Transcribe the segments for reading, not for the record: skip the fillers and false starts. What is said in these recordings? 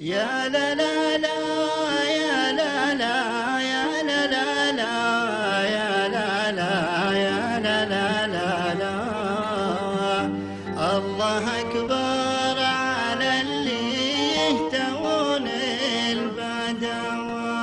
يا لا لا لا يا لا لا يا لا لا لا يا لا لا يا لا لا لا لا. الله أكبر على اللي يهتون البدوى.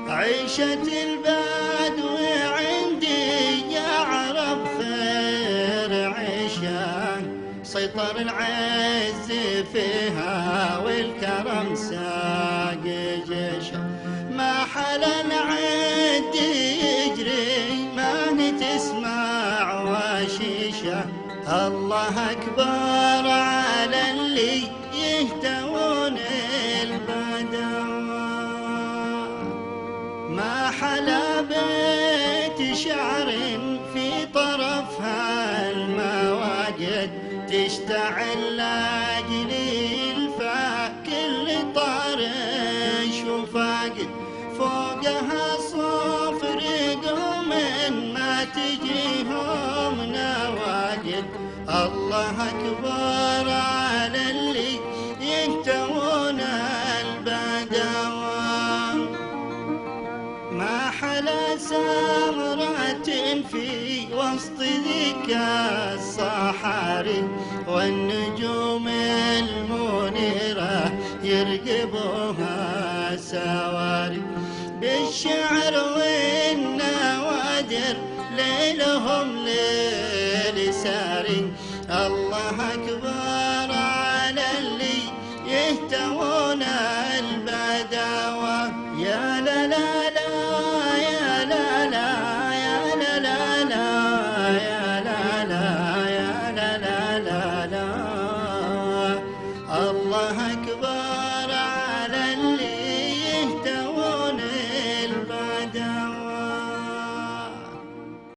عيشة البدو عندي يعرف خير عيشان، سيطر العز فيها والكرم ساق جيشه. ما حلا العد يجري ما تسمع وشيشه. الله أكبر على اللي يهتون البدوى. ما حلا بيت شعر في طرفها المواجد، تشتعل لاجل الفا كل طارش وفاقد. فوقها صفر قوم ما تجيهم نواجد. الله أكبر على اللي يهتون البدوى. ما حلا سمرة في وسط ذيك الصحاري، والنجوم المنيرة يرقبوها سواري. بالشعر والنوادر ليلهم ليل ساري. الله أكبر على اللي يهتون البدوى. يا لا لا لا يا لا لا يا لا لا لا يا لا لا يا لا لا لا لا. الله أكبر